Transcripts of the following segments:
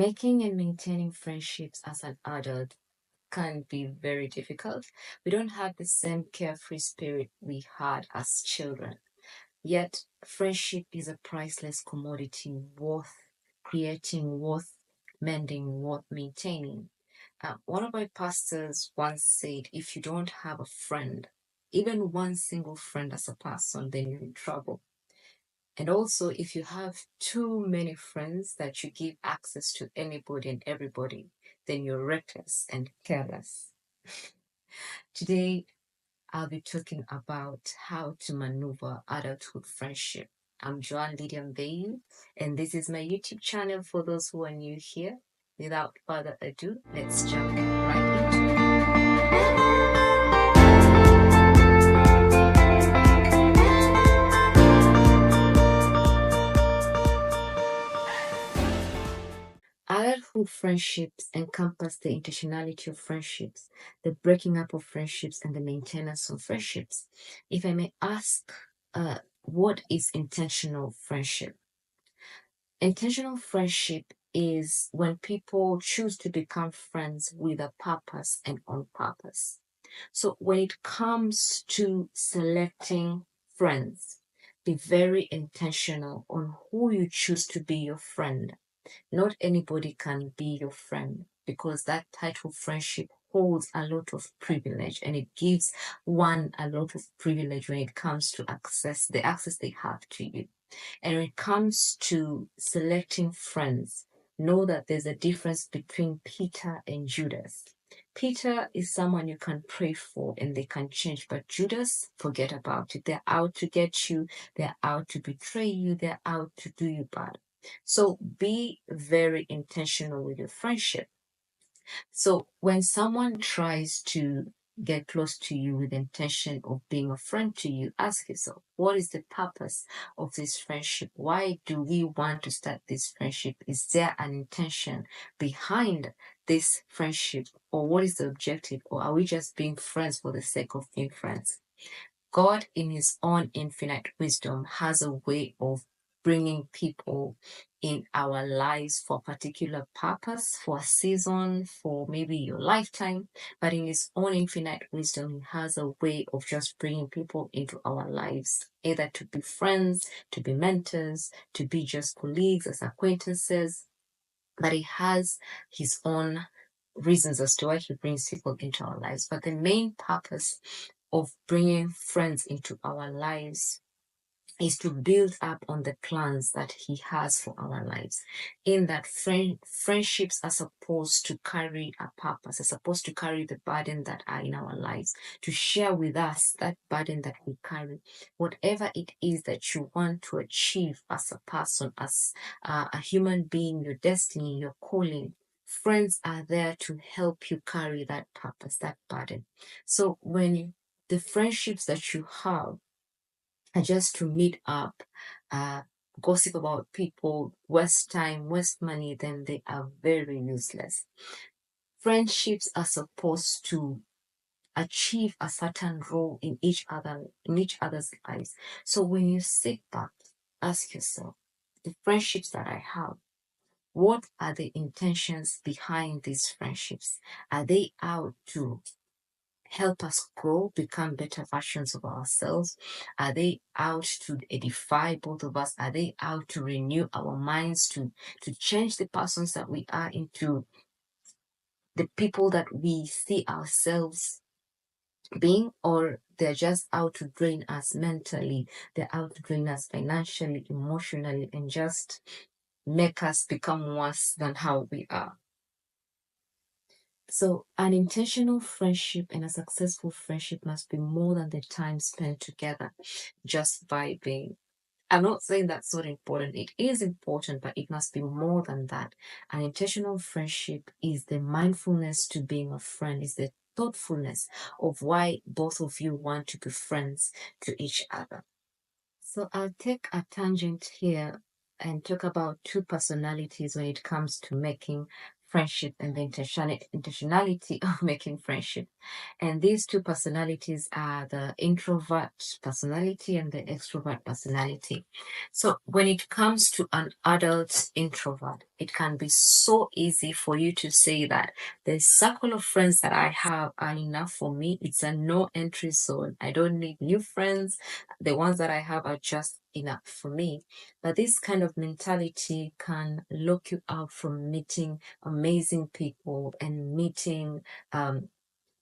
Making and maintaining friendships as an adult can be very difficult. We don't have the same carefree spirit we had as children. Yet, friendship is a priceless commodity worth creating, worth mending, worth maintaining. One of my pastors once said, if you don't have a friend, even one single friend as a person, then you're in trouble. And also, if you have too many friends that you give access to anybody and everybody, then you're reckless and careless. Today, I'll be talking about how to maneuver adulthood friendship. I'm Joan Lydia Mbeyu, and this is my YouTube channel for those who are new here. Without further ado, let's jump right into it. Adulthood friendships encompass the intentionality of friendships, the breaking up of friendships, and the maintenance of friendships. If I may ask, what is intentional friendship? Intentional friendship is when people choose to become friends with a purpose and on purpose. So when it comes to selecting friends, be very intentional on who you choose to be your friend. Not anybody can be your friend because that type of friendship holds a lot of privilege and it gives one a lot of privilege when it comes to the access they have to you. And when it comes to selecting friends, know that there's a difference between Peter and Judas. Peter is someone you can pray for and they can change, but Judas, forget about it. They're out to get you, they're out to betray you, they're out to do you bad. So be very intentional with your friendship. So when someone tries to get close to you with the intention of being a friend to you, ask yourself, what is the purpose of this friendship? Why do we want to start this friendship? Is there an intention behind this friendship? Or what is the objective? Or are we just being friends for the sake of being friends? God, in His own infinite wisdom, has a way of bringing people in our lives for a particular purpose, for a season, for maybe your lifetime. But in His own infinite wisdom, He has a way of just bringing people into our lives, either to be friends, to be mentors, to be just colleagues, as acquaintances. But He has His own reasons as to why He brings people into our lives. But the main purpose of bringing friends into our lives is to build up on the plans that He has for our lives. In that friendships are supposed to carry a purpose, are supposed to carry the burden that are in our lives, to share with us that burden that we carry. Whatever it is that you want to achieve as a person, as a human being, your destiny, your calling, friends are there to help you carry that purpose, that burden. So when the friendships that you have are just to meet up, uh, gossip about people, waste time, waste money, then they are very useless. Friendships are supposed to achieve a certain role in each other's lives. So when you sit back, ask yourself, the friendships that I have, what are the intentions behind these friendships? Are they out to help us grow, become better versions of ourselves? Are they out to edify both of us? Are they out to renew our minds, to change the persons that we are into the people that we see ourselves being? Or they're just out to drain us mentally, they're out to drain us financially, emotionally, and just make us become worse than how we are? So, an intentional friendship and a successful friendship must be more than the time spent together just vibing. I'm not saying that's not important. It is important, but it must be more than that. An intentional friendship is the mindfulness to being a friend, is the thoughtfulness of why both of you want to be friends to each other. So I'll take a tangent here and talk about two personalities when it comes to making friendship and the intentionality of making friendship. And these two personalities are the introvert personality and the extrovert personality. So when it comes to an adult introvert, it can be so easy for you to say that the circle of friends that I have are enough for me. It's a no entry zone. I don't need new friends. The ones that I have are just enough for me. But this kind of mentality can lock you out from meeting amazing people and meeting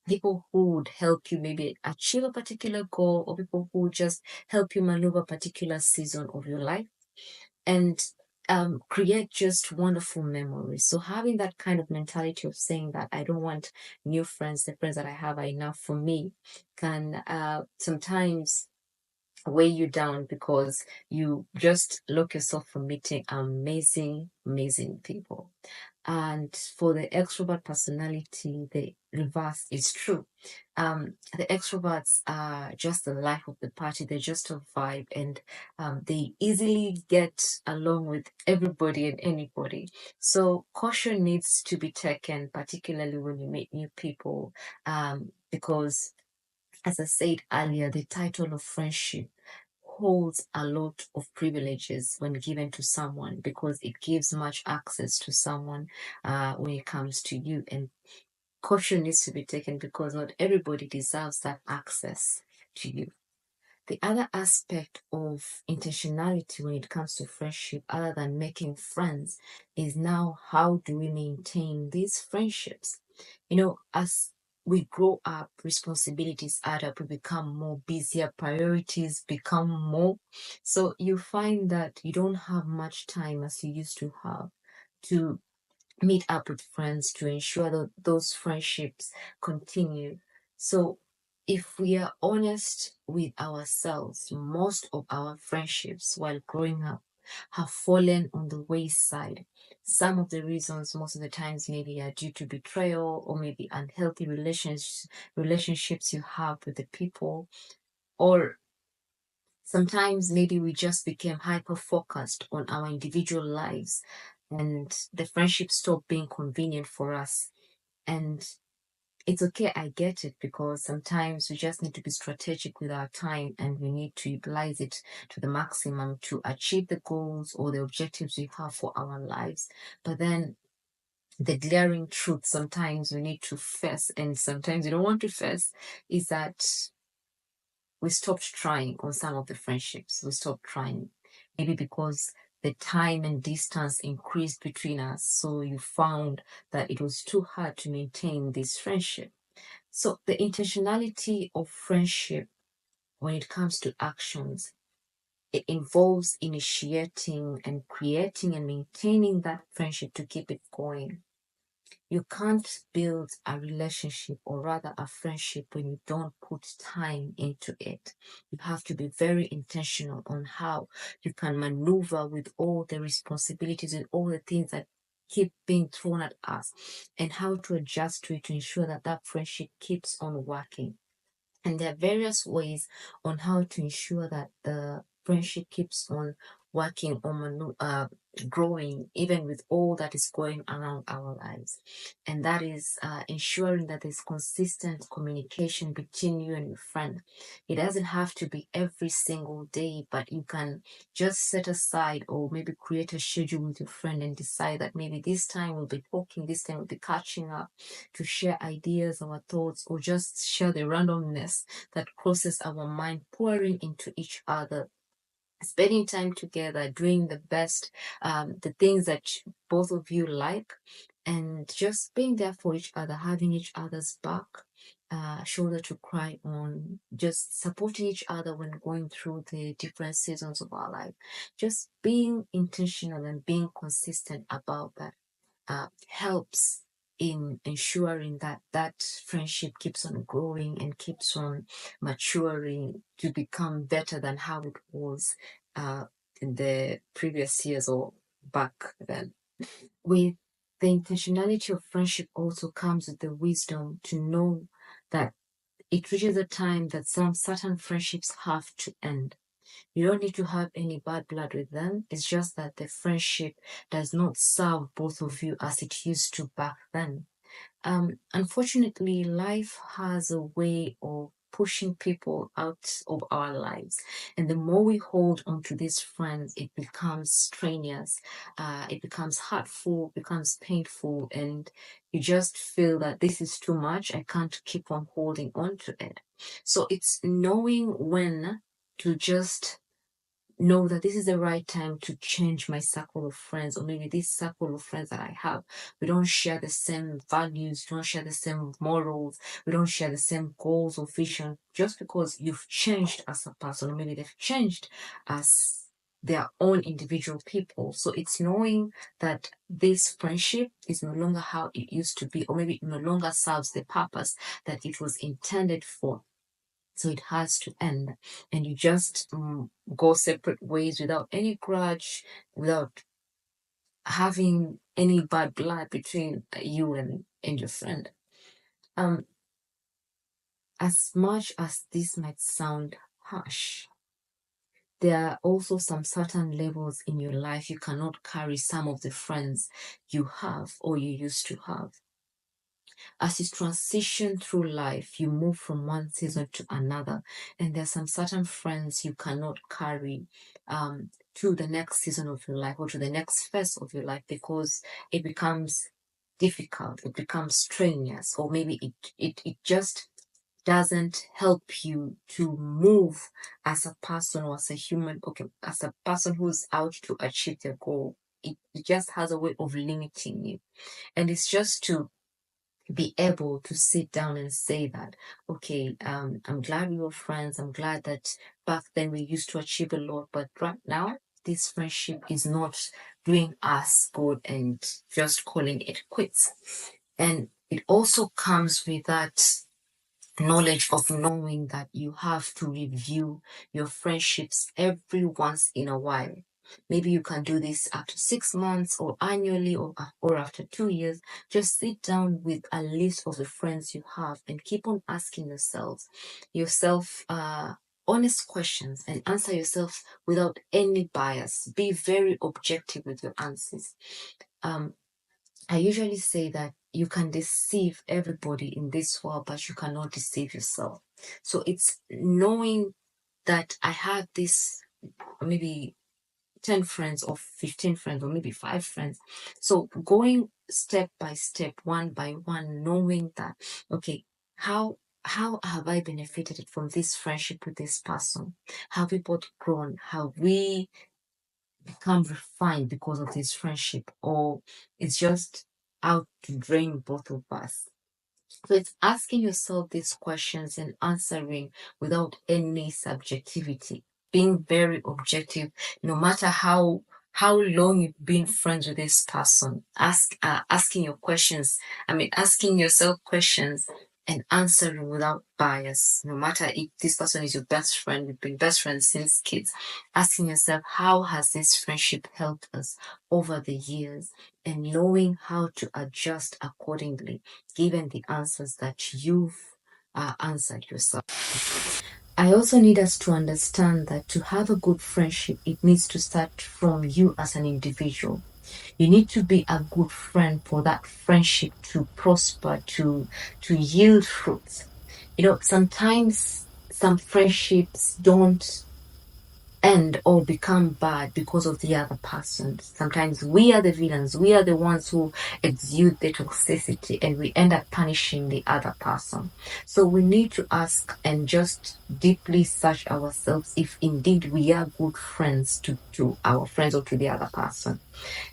people who would help you maybe achieve a particular goal, or people who just help you maneuver a particular season of your life and create just wonderful memories. So having that kind of mentality of saying that I don't want new friends, the friends that I have are enough for me, can sometimes weigh you down because you just lock yourself from meeting amazing people. And for the extrovert personality, the reverse is true. The extroverts are just the life of the party. They're just a vibe, and they easily get along with everybody and anybody. So caution needs to be taken, particularly when you meet new people, because, as I said earlier, the title of friendship holds a lot of privileges when given to someone, because it gives much access to someone when it comes to you. And caution needs to be taken because not everybody deserves that access to you. The other aspect of intentionality when it comes to friendship, other than making friends, is now how do we maintain these friendships? As we grow up, responsibilities add up, we become more busier, priorities become more. So you find that you don't have much time as you used to have to meet up with friends, to ensure that those friendships continue. So, if we are honest with ourselves, most of our friendships while growing up have fallen on the wayside. Some of the reasons, most of the times, maybe are due to betrayal or maybe unhealthy relationships you have with the people, or sometimes maybe we just became hyper focused on our individual lives and the friendship stopped being convenient for us. And it's okay, I get it, because sometimes we just need to be strategic with our time and we need to utilize it to the maximum to achieve the goals or the objectives we have for our lives. But then the glaring truth sometimes we need to face, and sometimes we don't want to face, is that we stopped trying on some of the friendships. We stopped trying, maybe because the time and distance increased between us. So you found that it was too hard to maintain this friendship. So the intentionality of friendship when it comes to actions, it involves initiating and creating and maintaining that friendship to keep it going. You can't build a relationship, or rather a friendship, when you don't put time into it. You have to be very intentional on how you can maneuver with all the responsibilities and all the things that keep being thrown at us, and how to adjust to it to ensure that that friendship keeps on working. And there are various ways on how to ensure that the friendship keeps on working on growing, even with all that is going around our lives. And that is ensuring that there's consistent communication between you and your friend. It doesn't have to be every single day, but you can just set aside or maybe create a schedule with your friend and decide that maybe this time we'll be talking, this time we'll be catching up to share ideas, our thoughts, or just share the randomness that crosses our mind, pouring into each other, spending time together, doing the best, the things that both of you like, and just being there for each other, having each other's back, shoulder to cry on, just supporting each other when going through the different seasons of our life. Just being intentional and being consistent about that helps in ensuring that that friendship keeps on growing and keeps on maturing to become better than how it was in the previous years or back then. With the intentionality of friendship also comes with the wisdom to know that it reaches a time that some certain friendships have to end. You don't need to have any bad blood with them. It's just that the friendship does not serve both of you as it used to back then. Unfortunately, life has a way of pushing people out of our lives. And the more we hold on to these friends, it becomes strenuous, it becomes hurtful, becomes painful, and you just feel that this is too much. I can't keep on holding on to it. So it's knowing when to just know that this is the right time to change my circle of friends, or maybe this circle of friends that I have, we don't share the same values, we don't share the same morals, we don't share the same goals or vision. Just because you've changed as a person, or maybe they've changed as their own individual people. So it's knowing that this friendship is no longer how it used to be, or maybe it no longer serves the purpose that it was intended for. So it has to end, and you just go separate ways without any grudge, without having any bad blood between you and your friend. Um, as much as this might sound harsh, there are also some certain levels in your life you cannot carry some of the friends you have or you used to have. As you transition through life, you move from one season to another, and there's some certain friends you cannot carry to the next season of your life or to the next phase of your life, because it becomes difficult, it becomes strenuous, or maybe it just doesn't help you to move as a person or as a human, okay, as a person who's out to achieve their goal. It just has a way of limiting you. And it's just to be able to sit down and say that, okay, I'm glad we were friends. I'm glad that back then we used to achieve a lot, but right now this friendship is not doing us good, and just calling it quits. And it also comes with that knowledge of knowing that you have to review your friendships every once in a while. Maybe you can do this after 6 months or annually, or after 2 years. Just sit down with a list of the friends you have and keep on asking yourself honest questions, and answer yourself without any bias. Be very objective with your answers. Um, I usually say that you can deceive everybody in this world, but you cannot deceive yourself. So it's knowing that I have this maybe 10 friends or 15 friends or maybe 5 friends. So going step by step, one by one, knowing that, okay, how have I benefited from this friendship with this person? Have we both grown? Have we become refined because of this friendship, or it's just out to drain both of us? So it's asking yourself these questions and answering without any subjectivity, being very objective, no matter how long you've been friends with this person. Asking your questions. I mean, asking yourself questions and answering without bias. No matter if this person is your best friend, you've been best friends since kids. Asking yourself, how has this friendship helped us over the years, and knowing how to adjust accordingly, given the answers that you've answered yourself. I also need us to understand that to have a good friendship, it needs to start from you as an individual. You need to be a good friend for that friendship to prosper, to yield fruits. Sometimes some friendships don't end or become bad because of the other person. Sometimes we are the villains. We are the ones who exude the toxicity, and we end up punishing the other person. So we need to ask and just deeply search ourselves if indeed we are good friends to our friends or to the other person.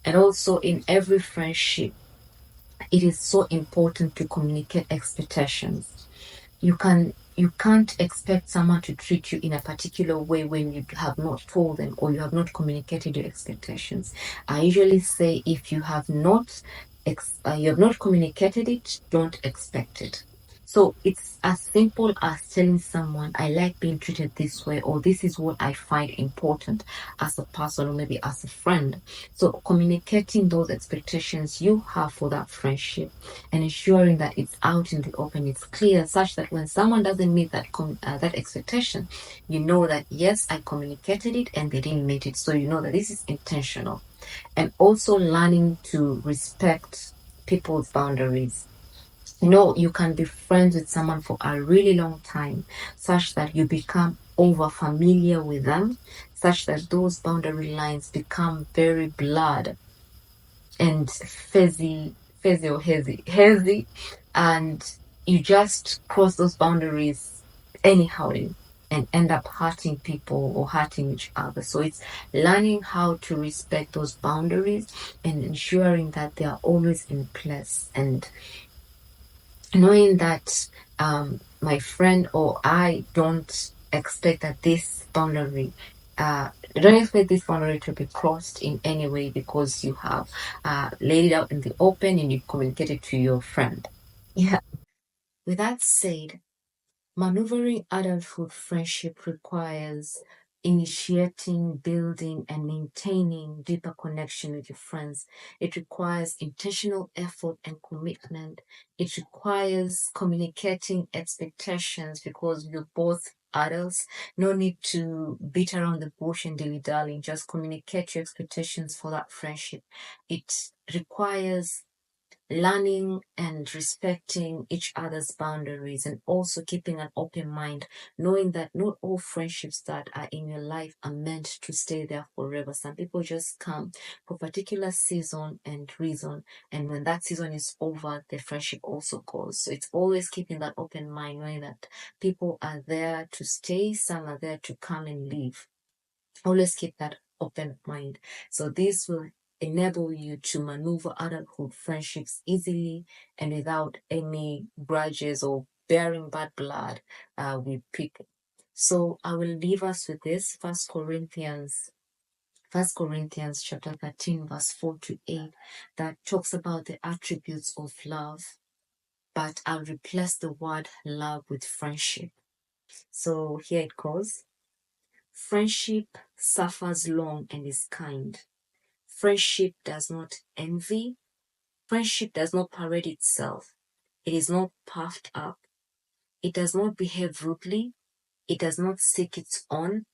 And also, in every friendship, it is so important to communicate expectations. You can't expect someone to treat you in a particular way when you have not told them or you have not communicated your expectations. I usually say, if you have not communicated it, don't expect it. So it's as simple as telling someone, I like being treated this way, or this is what I find important as a person, or maybe as a friend. So communicating those expectations you have for that friendship and ensuring that it's out in the open, it's clear, such that when someone doesn't meet that expectation, you know that yes, I communicated it and they didn't meet it. So you know that this is intentional. And also learning to respect people's boundaries. You can be friends with someone for a really long time, such that you become over familiar with them, such that those boundary lines become very blurred and hazy, and you just cross those boundaries anyhow and end up hurting people or hurting each other. So it's learning how to respect those boundaries and ensuring that they are always in place, and knowing that my friend or I don't expect that this boundary don't expect this boundary to be crossed in any way, because you have laid it out in the open and you communicated to your friend. Yeah. With that said, maneuvering adulthood friendship requires initiating, building, and maintaining deeper connection with your friends. It requires intentional effort and commitment. It requires communicating expectations, because you're both adults. No need to beat around the bush and dilly-dally. Just communicate your expectations for that friendship. It requires learning and respecting each other's boundaries, and also keeping an open mind, knowing that not all friendships that are in your life are meant to stay there forever. Some people just come for a particular season and reason, and when that season is over, the friendship also goes. So it's always keeping that open mind, knowing that people are there to stay, some are there to come and leave. Always keep that open mind. So this will enable you to maneuver adulthood friendships easily and without any grudges or bearing bad blood with people. So I will leave us with this. First Corinthians chapter 13, verse 4 to 8, that talks about the attributes of love, but I'll replace the word love with friendship. So here it goes. Friendship suffers long and is kind. Friendship does not envy. Friendship does not parade itself. It is not puffed up. It does not behave rudely. It does not seek its own.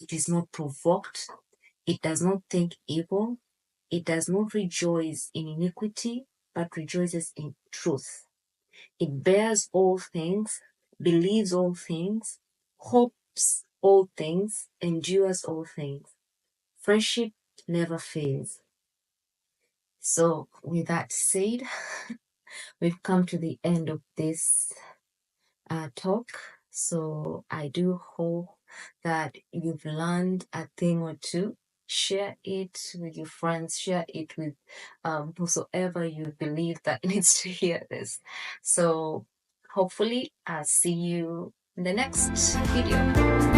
It is not provoked. It does not think evil. It does not rejoice in iniquity, but rejoices in truth. It bears all things, believes all things, hopes all things, endures all things. Friendship never fails. So, with that said, we've come to the end of this talk. So, I do hope that you've learned a thing or two. Share it with your friends, share it with whosoever you believe that needs to hear this. So, hopefully, I'll see you in the next video.